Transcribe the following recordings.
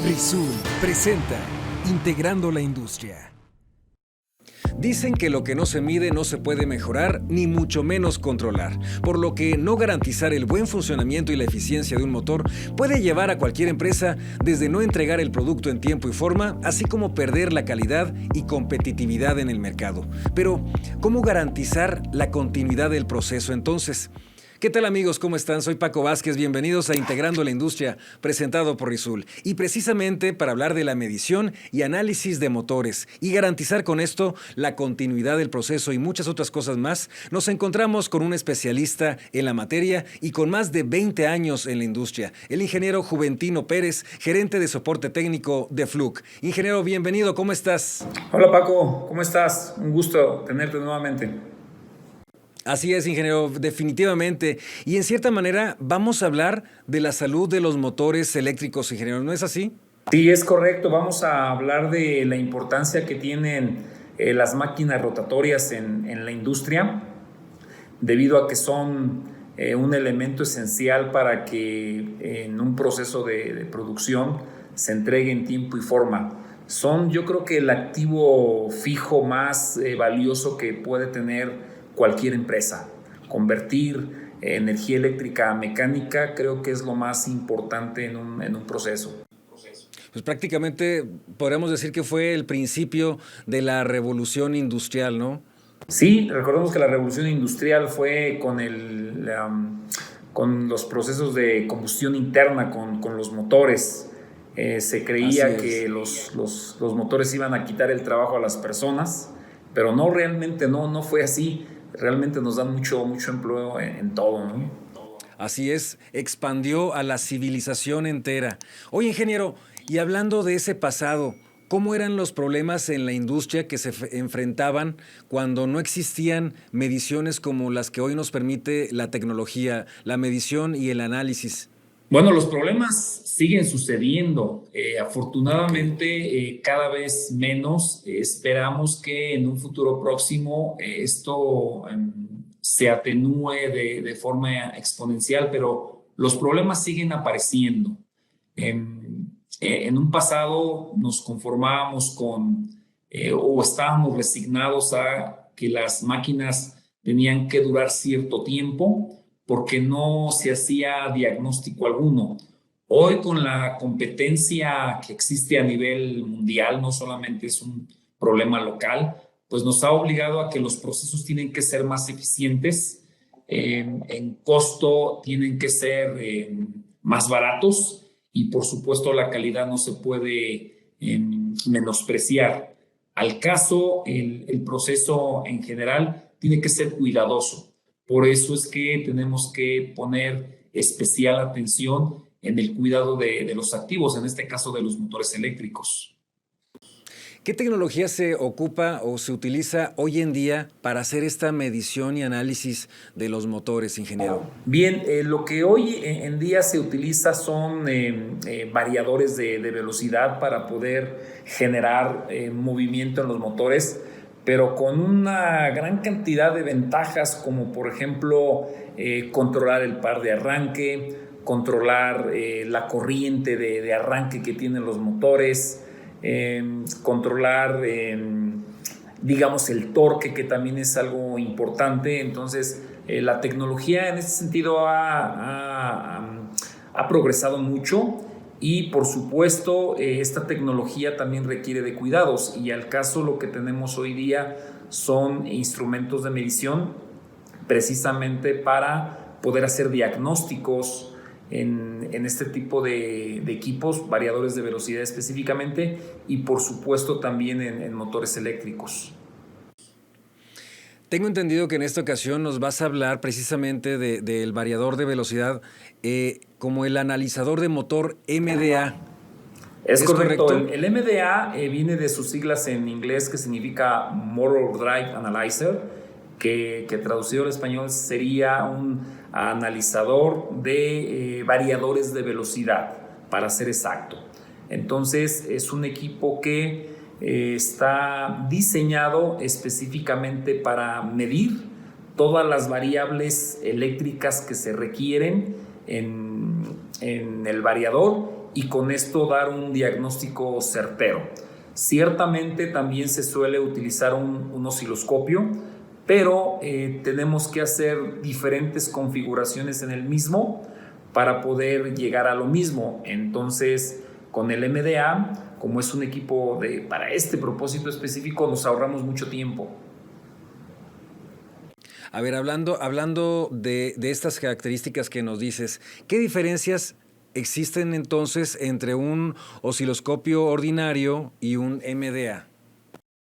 Rizul presenta Integrando la Industria. Dicen que lo que no se mide no se puede mejorar, ni mucho menos controlar, por lo que no garantizar el buen funcionamiento y la eficiencia de un motor puede llevar a cualquier empresa desde no entregar el producto en tiempo y forma, así como perder la calidad y competitividad en el mercado. Pero, ¿cómo garantizar la continuidad del proceso entonces? ¿Qué tal amigos? ¿Cómo están? Soy Paco Vázquez, bienvenidos a Integrando la Industria, presentado por Rizul. Y precisamente para hablar de la medición y análisis de motores y garantizar con esto la continuidad del proceso y muchas otras cosas más, nos encontramos con un especialista en la materia y con más de 20 años en la industria, el ingeniero Juventino Pérez, gerente de soporte técnico de Fluke. Ingeniero, bienvenido, ¿cómo estás? Hola Paco, ¿cómo estás? Un gusto tenerte nuevamente. Así es, ingeniero, definitivamente. Y en cierta manera vamos a hablar de la salud de los motores eléctricos, ingeniero, ¿no es así? Sí, es correcto. Vamos a hablar de la importancia que tienen las máquinas rotatorias en la industria, debido a que son un elemento esencial para que en un proceso de producción se entregue en tiempo y forma. Son, yo creo que el activo fijo más valioso que puede tener cualquier empresa. Convertir energía eléctrica a mecánica creo que es lo más importante en un proceso. Pues prácticamente podríamos decir que fue el principio de la revolución industrial, ¿no? Sí, recordemos que la revolución industrial fue con los procesos de combustión interna, con los motores. Se creía que los motores iban a quitar el trabajo a las personas, pero no, realmente no fue así. Realmente nos dan mucho empleo en todo, ¿no? Así es, expandió a la civilización entera. Oye, ingeniero, y hablando de ese pasado, ¿cómo eran los problemas en la industria que se enfrentaban cuando no existían mediciones como las que hoy nos permite la tecnología, la medición y el análisis? Bueno, los problemas siguen sucediendo. Okay. Afortunadamente, cada vez menos. Esperamos que en un futuro próximo esto se atenúe de forma exponencial, pero los problemas siguen apareciendo. En un pasado nos conformábamos o estábamos resignados a que las máquinas tenían que durar cierto tiempo porque no se hacía diagnóstico alguno. Hoy con la competencia que existe a nivel mundial, no solamente es un problema local, pues nos ha obligado a que los procesos tienen que ser más eficientes, en costo tienen que ser más baratos y por supuesto la calidad no se puede menospreciar. Al caso, el proceso en general tiene que ser cuidadoso. Por eso es que tenemos que poner especial atención en el cuidado de los activos, en este caso de los motores eléctricos. ¿Qué tecnología se ocupa o se utiliza hoy en día para hacer esta medición y análisis de los motores, ingeniero? Bien, lo que hoy en día se utiliza son variadores de velocidad para poder generar movimiento en los motores, pero con una gran cantidad de ventajas, como por ejemplo controlar el par de arranque, controlar la corriente de arranque que tienen los motores, controlar, digamos, el torque, que también es algo importante. Entonces, la tecnología en ese sentido ha progresado mucho y, por supuesto, esta tecnología también requiere de cuidados, y al caso lo que tenemos hoy día son instrumentos de medición precisamente para poder hacer diagnósticos en este tipo de equipos, variadores de velocidad específicamente, y por supuesto también en motores eléctricos. Tengo entendido que en esta ocasión nos vas a hablar precisamente del variador de velocidad como el analizador de motor MDA. Es ¿Es correcto. correcto? El MDA viene de sus siglas en inglés, que significa Motor Drive Analyzer, que traducido al español sería un analizador de variadores de velocidad, para ser exacto. Entonces es un equipo que está diseñado específicamente para medir todas las variables eléctricas que se requieren en el variador, y con esto dar un diagnóstico certero. Ciertamente también se suele utilizar un osciloscopio, pero tenemos que hacer diferentes configuraciones en el mismo para poder llegar a lo mismo. Entonces, con el MDA, como es un equipo para este propósito específico, nos ahorramos mucho tiempo. A ver, hablando de estas características que nos dices, ¿qué diferencias existen entonces entre un osciloscopio ordinario y un MDA?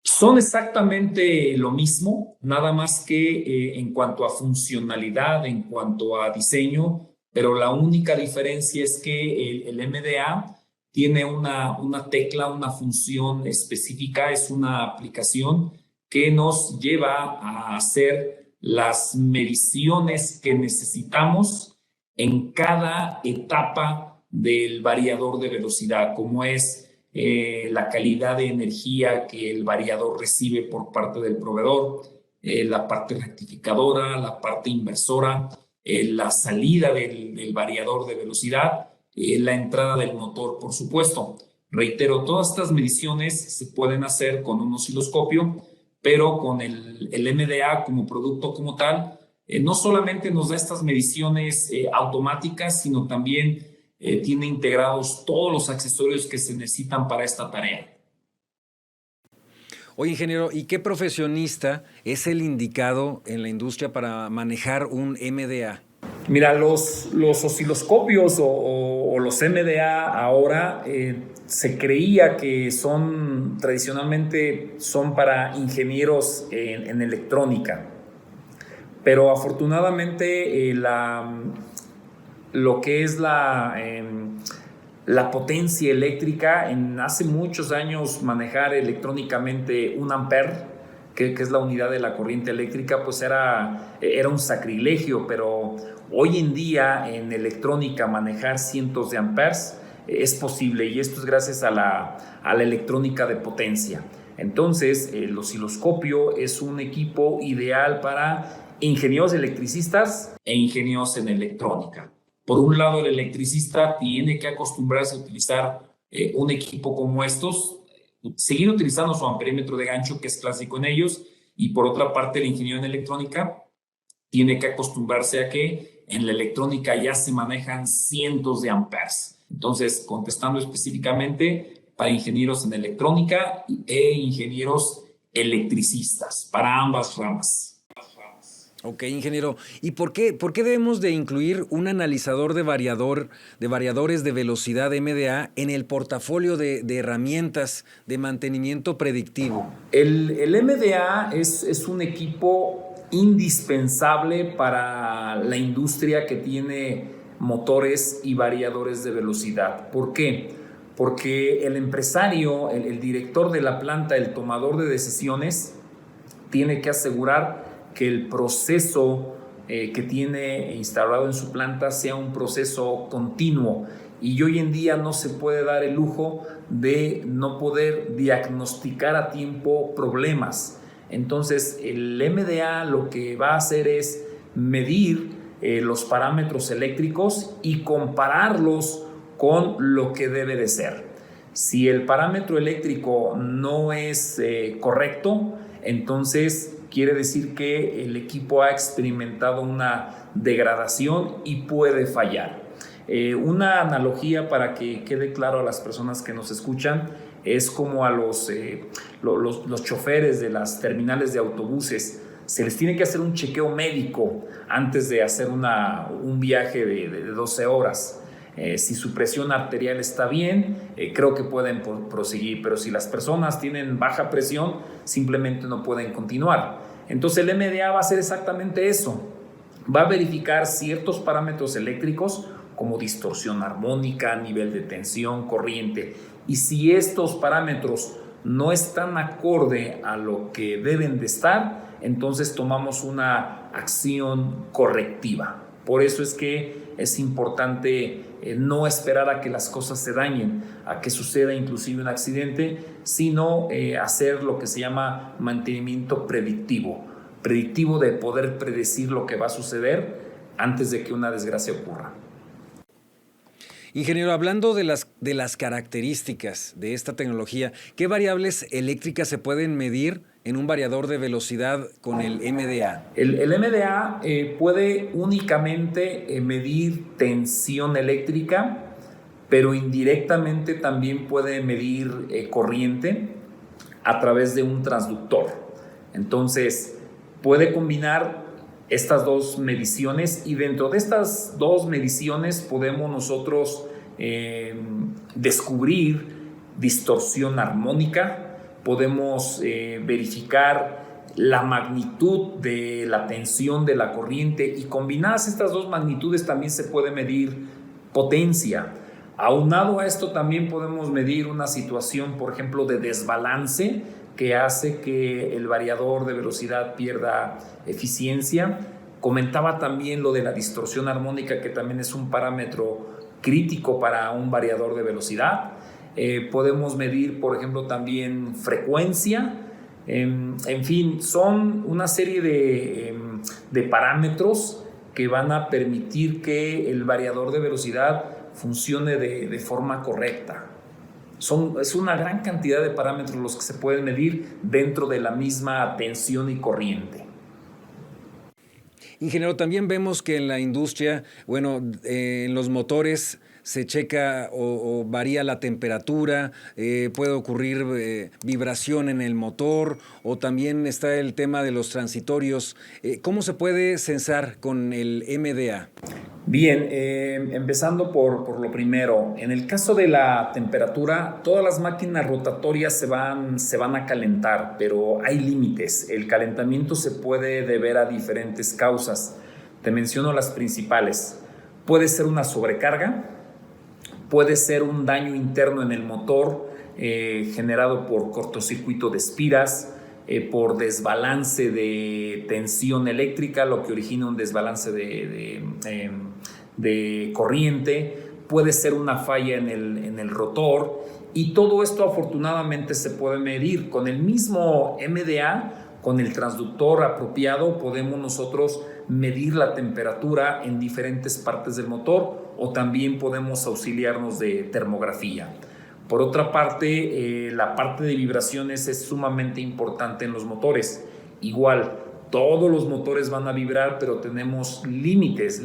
Son exactamente lo mismo, nada más que en cuanto a funcionalidad, en cuanto a diseño, pero la única diferencia es que el MDA tiene una tecla, una función específica, es una aplicación que nos lleva a hacer las mediciones que necesitamos en cada etapa del variador de velocidad, como es la calidad de energía que el variador recibe por parte del proveedor, la parte rectificadora, la parte inversora, la salida del variador de velocidad, la entrada del motor, por supuesto. Reitero, todas estas mediciones se pueden hacer con un osciloscopio, pero con el MDA como producto como tal, no solamente nos da estas mediciones automáticas, sino también tiene integrados todos los accesorios que se necesitan para esta tarea. Oye, ingeniero, ¿y qué profesionista es el indicado en la industria para manejar un MDA? Mira, los osciloscopios o los MDA ahora se creía que tradicionalmente son para ingenieros en electrónica, pero afortunadamente lo que es la potencia eléctrica, hace muchos años manejar electrónicamente 1 ampere, que es la unidad de la corriente eléctrica, pues era un sacrilegio, pero hoy en día en electrónica manejar cientos de amperes es posible, y esto es gracias a la electrónica de potencia. Entonces, el osciloscopio es un equipo ideal para ingenieros electricistas e ingenieros en electrónica. Por un lado, el electricista tiene que acostumbrarse a utilizar un equipo como estos, seguir utilizando su amperímetro de gancho, que es clásico en ellos, y por otra parte, el ingeniero en electrónica tiene que acostumbrarse a que en la electrónica ya se manejan cientos de amperes. Entonces, contestando específicamente, para ingenieros en electrónica e ingenieros electricistas, para ambas ramas. Ok, ingeniero. ¿Y por qué debemos de incluir un analizador de variadores de velocidad MDA en el portafolio de herramientas de mantenimiento predictivo? El MDA es un equipo indispensable para la industria que tiene motores y variadores de velocidad. ¿Por qué? Porque el empresario, el director de la planta, el tomador de decisiones, tiene que asegurar que el proceso que tiene instalado en su planta sea un proceso continuo, y hoy en día no se puede dar el lujo de no poder diagnosticar a tiempo problemas. Entonces, el MDA lo que va a hacer es medir los parámetros eléctricos y compararlos con lo que debe de ser. Si el parámetro eléctrico no es correcto, entonces quiere decir que el equipo ha experimentado una degradación y puede fallar. Una analogía para que quede claro a las personas que nos escuchan es como a los choferes de las terminales de autobuses. Se les tiene que hacer un chequeo médico antes de hacer un viaje de 12 horas. Si su presión arterial está bien, creo que pueden proseguir, pero si las personas tienen baja presión, simplemente no pueden continuar. Entonces el MDA va a hacer exactamente eso. Va a verificar ciertos parámetros eléctricos como distorsión armónica, nivel de tensión, corriente, y si estos parámetros no están acorde a lo que deben de estar, entonces tomamos una acción correctiva. Por eso es que es importante no esperar a que las cosas se dañen, a que suceda inclusive un accidente, sino hacer lo que se llama mantenimiento predictivo de poder predecir lo que va a suceder antes de que una desgracia ocurra. Ingeniero, hablando de las características de esta tecnología, ¿qué variables eléctricas se pueden medir en un variador de velocidad con el MDA? El MDA puede únicamente medir tensión eléctrica, pero indirectamente también puede medir corriente a través de un transductor. Entonces, puede combinar estas dos mediciones, y dentro de estas dos mediciones podemos nosotros descubrir distorsión armónica, podemos verificar la magnitud de la tensión de la corriente, y combinadas estas dos magnitudes también se puede medir potencia. Aunado a esto también podemos medir una situación, por ejemplo, de desbalance, que hace que el variador de velocidad pierda eficiencia. Comentaba también lo de la distorsión armónica, que también es un parámetro crítico para un variador de velocidad. Podemos medir, por ejemplo, también frecuencia. En fin, son una serie de parámetros que van a permitir que el variador de velocidad funcione de forma correcta. Es una gran cantidad de parámetros los que se pueden medir dentro de la misma tensión y corriente. Ingeniero, también vemos que en la industria, en los motores se checa o varía la temperatura, puede ocurrir vibración en el motor, o también está el tema de los transitorios. ¿Cómo se puede sensar con el MDA? Bien, empezando por lo primero. En el caso de la temperatura, todas las máquinas rotatorias se van a calentar, pero hay límites. El calentamiento se puede deber a diferentes causas. Te menciono las principales. Puede ser una sobrecarga, puede ser un daño interno en el motor generado por cortocircuito de espiras, por desbalance de tensión eléctrica, lo que origina un desbalance de corriente. Puede ser una falla en el rotor, y todo esto afortunadamente se puede medir con el mismo MDA. Con el transductor apropiado podemos nosotros medir la temperatura en diferentes partes del motor, o también podemos auxiliarnos de termografía. Por otra parte, la parte de vibraciones es sumamente importante en los motores. Igual, todos los motores van a vibrar, pero tenemos límites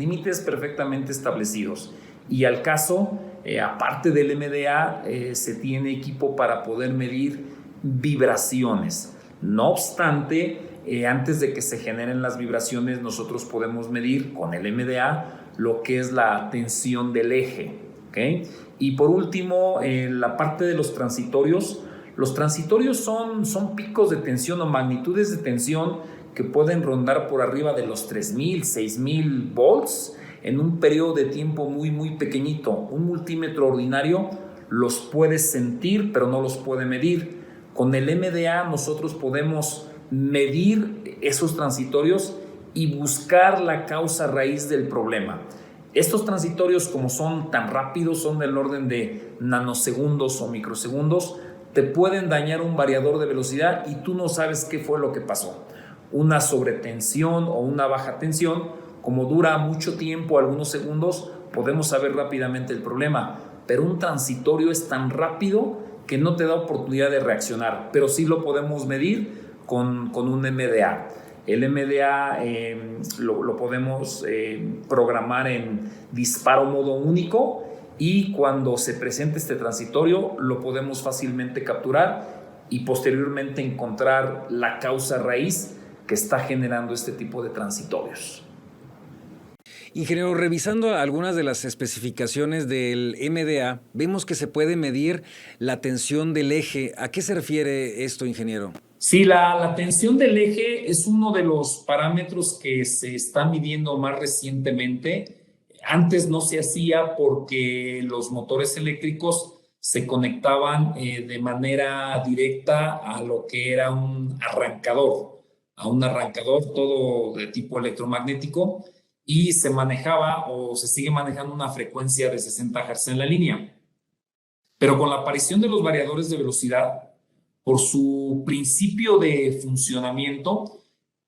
perfectamente establecidos. Y al caso, aparte del MDA, se tiene equipo para poder medir vibraciones. No obstante, antes de que se generen las vibraciones, nosotros podemos medir con el MDA lo que es la tensión del eje, ¿okay? Y por último, la parte de los transitorios. Los transitorios son picos de tensión o magnitudes de tensión que pueden rondar por arriba de los 3,000, 6,000 volts en un periodo de tiempo muy, muy pequeñito. Un multímetro ordinario los puede sentir, pero no los puede medir. Con el MDA nosotros podemos medir esos transitorios y buscar la causa raíz del problema. Estos transitorios, como son tan rápidos, son del orden de nanosegundos o microsegundos, te pueden dañar un variador de velocidad y tú no sabes qué fue lo que pasó. Una sobretensión o una baja tensión, como dura mucho tiempo, algunos segundos, podemos saber rápidamente el problema. Pero un transitorio es tan rápido que no te da oportunidad de reaccionar, pero sí lo podemos medir con un MDA. El MDA lo podemos programar en disparo modo único, y cuando se presente este transitorio lo podemos fácilmente capturar y posteriormente encontrar la causa raíz que está generando este tipo de transitorios. Ingeniero, revisando algunas de las especificaciones del MDA, vemos que se puede medir la tensión del eje. ¿A qué se refiere esto, ingeniero? Sí, la tensión del eje es uno de los parámetros que se está midiendo más recientemente. Antes no se hacía porque los motores eléctricos se conectaban de manera directa a lo que era un arrancador, todo de tipo electromagnético, y se manejaba o se sigue manejando una frecuencia de 60 Hz en la línea. Pero con la aparición de los variadores de velocidad, por su principio de funcionamiento,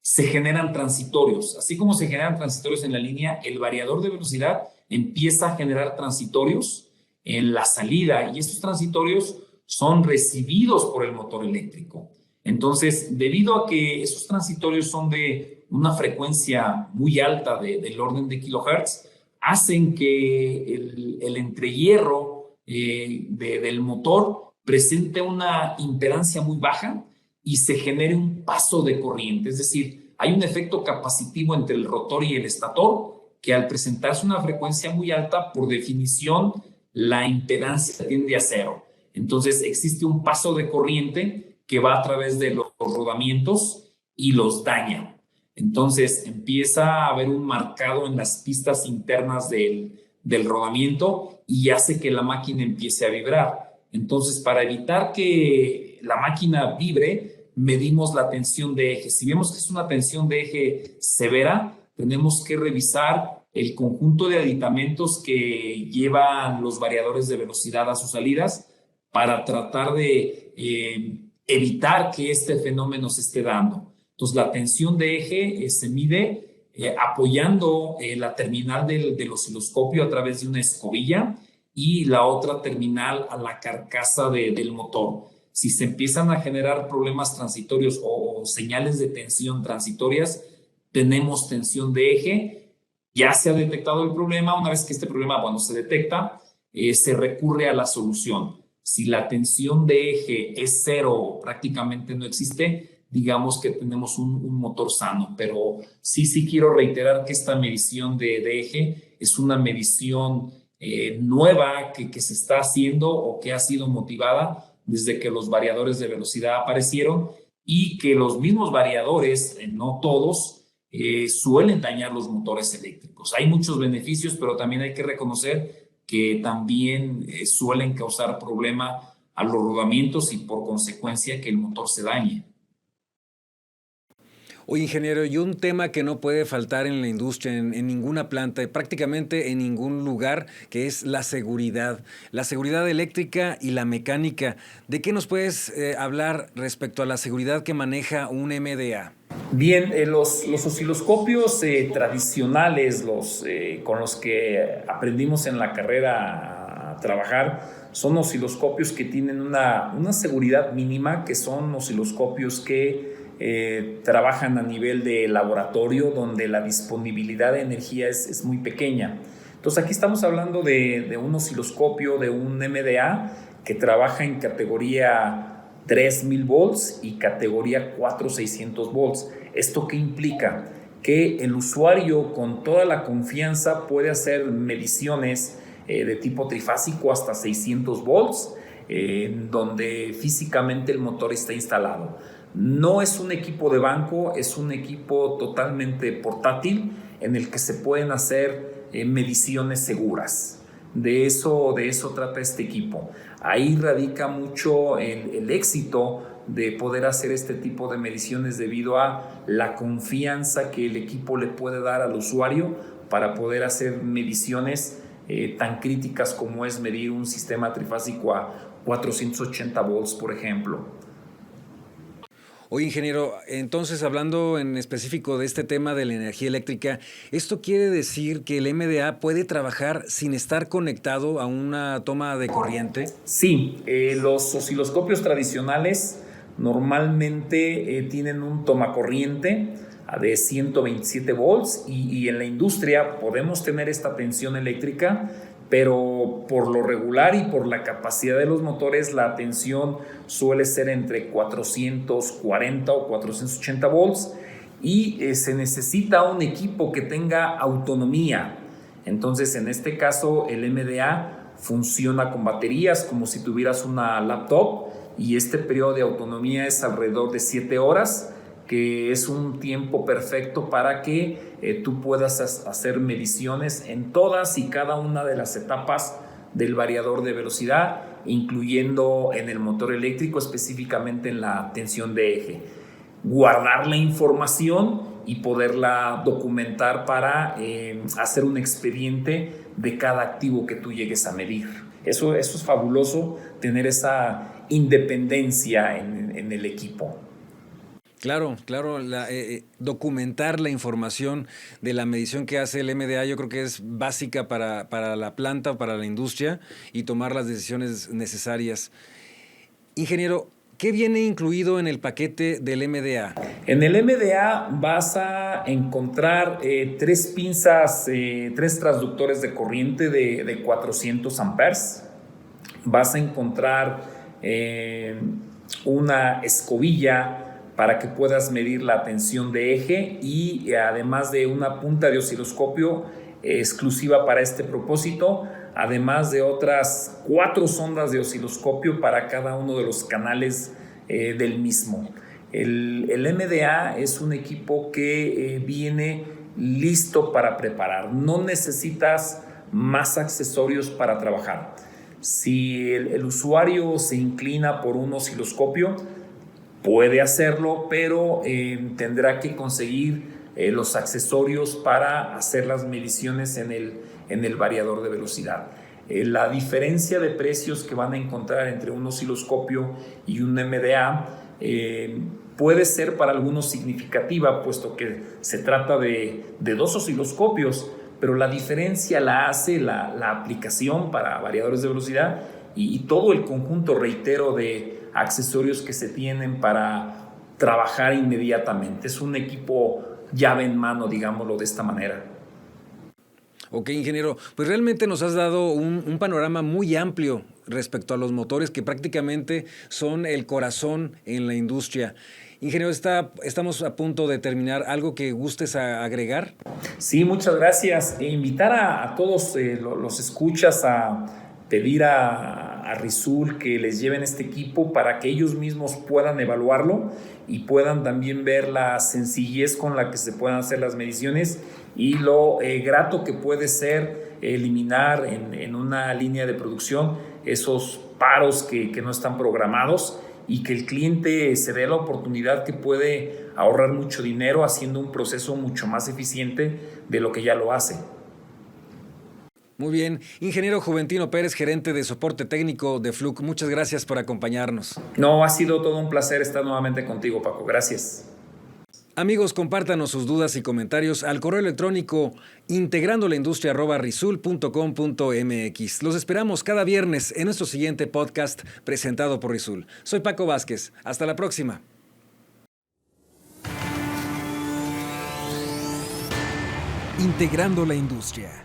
se generan transitorios. Así como se generan transitorios en la línea, el variador de velocidad empieza a generar transitorios en la salida y estos transitorios son recibidos por el motor eléctrico. Entonces, debido a que esos transitorios son de una frecuencia muy alta del orden de kilohertz, hacen que el entrehierro del motor presente una impedancia muy baja y se genere un paso de corriente. Es decir, hay un efecto capacitivo entre el rotor y el estator que al presentarse una frecuencia muy alta, por definición, la impedancia tiende a cero. Entonces existe un paso de corriente que va a través de los rodamientos y los daña. Entonces empieza a haber un marcado en las pistas internas del rodamiento y hace que la máquina empiece a vibrar. Entonces, para evitar que la máquina vibre, medimos la tensión de eje. Si vemos que es una tensión de eje severa, tenemos que revisar el conjunto de aditamentos que llevan los variadores de velocidad a sus salidas para tratar de evitar que este fenómeno se esté dando. Entonces, la tensión de eje se mide apoyando la terminal del osciloscopio a través de una escobilla y la otra terminal a la carcasa del motor. Si se empiezan a generar problemas transitorios o señales de tensión transitorias, tenemos tensión de eje. Ya se ha detectado el problema. Una vez que este problema, se detecta, se recurre a la solución. Si la tensión de eje es cero o prácticamente no existe, digamos que tenemos un motor sano. Pero sí quiero reiterar que esta medición de eje es una medición nueva que se está haciendo o que ha sido motivada desde que los variadores de velocidad aparecieron y que los mismos variadores, no todos, suelen dañar los motores eléctricos. Hay muchos beneficios, pero también hay que reconocer que también suelen causar problema a los rodamientos y por consecuencia que el motor se dañe. Oye, ingeniero, y un tema que no puede faltar en la industria, en ninguna planta, prácticamente en ningún lugar, que es la seguridad eléctrica y la mecánica. ¿De qué nos puedes hablar respecto a la seguridad que maneja un MDA? Bien, los osciloscopios tradicionales, con los que aprendimos en la carrera a trabajar, son osciloscopios que tienen una seguridad mínima, que son osciloscopios que trabajan a nivel de laboratorio, donde la disponibilidad de energía es muy pequeña. Entonces aquí estamos hablando de un osciloscopio, de un MDA que trabaja en categoría 3000 volts y categoría 4600 volts. ¿Esto qué implica? Que el usuario con toda la confianza puede hacer mediciones de tipo trifásico hasta 600 volts, donde físicamente el motor está instalado. No es un equipo de banco, es un equipo totalmente portátil en el que se pueden hacer mediciones seguras. De eso trata este equipo. Ahí radica mucho el éxito de poder hacer este tipo de mediciones debido a la confianza que el equipo le puede dar al usuario para poder hacer mediciones tan críticas como es medir un sistema trifásico a 480 volts, por ejemplo. Oye, ingeniero, entonces hablando en específico de este tema de la energía eléctrica, ¿esto quiere decir que el MDA puede trabajar sin estar conectado a una toma de corriente? Sí, los osciloscopios tradicionales normalmente tienen un tomacorriente de 127 volts y en la industria podemos tener esta tensión eléctrica, pero por lo regular y por la capacidad de los motores, la tensión suele ser entre 440 o 480 volts y se necesita un equipo que tenga autonomía. Entonces, en este caso, el MDA funciona con baterías como si tuvieras una laptop y este periodo de autonomía es alrededor de 7 horas, que es un tiempo perfecto para que tú puedas hacer mediciones en todas y cada una de las etapas del variador de velocidad, incluyendo en el motor eléctrico, específicamente en la tensión de eje. Guardar la información y poderla documentar para hacer un expediente de cada activo que tú llegues a medir. Eso es fabuloso, tener esa independencia en el equipo. Claro, claro, documentar la información de la medición que hace el MDA yo creo que es básica para la planta, para la industria y tomar las decisiones necesarias. Ingeniero, ¿qué viene incluido en el paquete del MDA? En el MDA vas a encontrar 3 pinzas, 3 transductores de corriente de 400 amperes. Vas a encontrar una escobilla para que puedas medir la tensión de eje y además de una punta de osciloscopio exclusiva para este propósito, además de otras 4 sondas de osciloscopio para cada uno de los canales del mismo. El MDA es un equipo que viene listo para preparar. No necesitas más accesorios para trabajar. Si el usuario se inclina por un osciloscopio, puede hacerlo, pero tendrá que conseguir los accesorios para hacer las mediciones en el variador de velocidad. La diferencia de precios que van a encontrar entre un osciloscopio y un MDA puede ser para algunos significativa, puesto que se trata de 2 osciloscopios, pero la diferencia la hace la aplicación para variadores de velocidad y todo el conjunto, reitero, de accesorios que se tienen para trabajar inmediatamente. Es un equipo llave en mano, digámoslo de esta manera. Ok, ingeniero, pues realmente nos has dado un panorama muy amplio respecto a los motores que prácticamente son el corazón en la industria. Ingeniero, estamos a punto de terminar. ¿Algo que gustes agregar? Sí, muchas gracias. Invitar a todos los escuchas a pedir a Risoul que les lleven este equipo para que ellos mismos puedan evaluarlo y puedan también ver la sencillez con la que se puedan hacer las mediciones y lo grato que puede ser eliminar en una línea de producción esos paros que no están programados y que el cliente se dé la oportunidad que puede ahorrar mucho dinero haciendo un proceso mucho más eficiente de lo que ya lo hace. Muy bien. Ingeniero Juventino Pérez, gerente de soporte técnico de Fluke, muchas gracias por acompañarnos. No, ha sido todo un placer estar nuevamente contigo, Paco. Gracias. Amigos, compártanos sus dudas y comentarios al correo electrónico integrandolaindustria@risoul.com.mx. Los esperamos cada viernes en nuestro siguiente podcast presentado por Risoul. Soy Paco Vázquez. Hasta la próxima. Integrando la industria.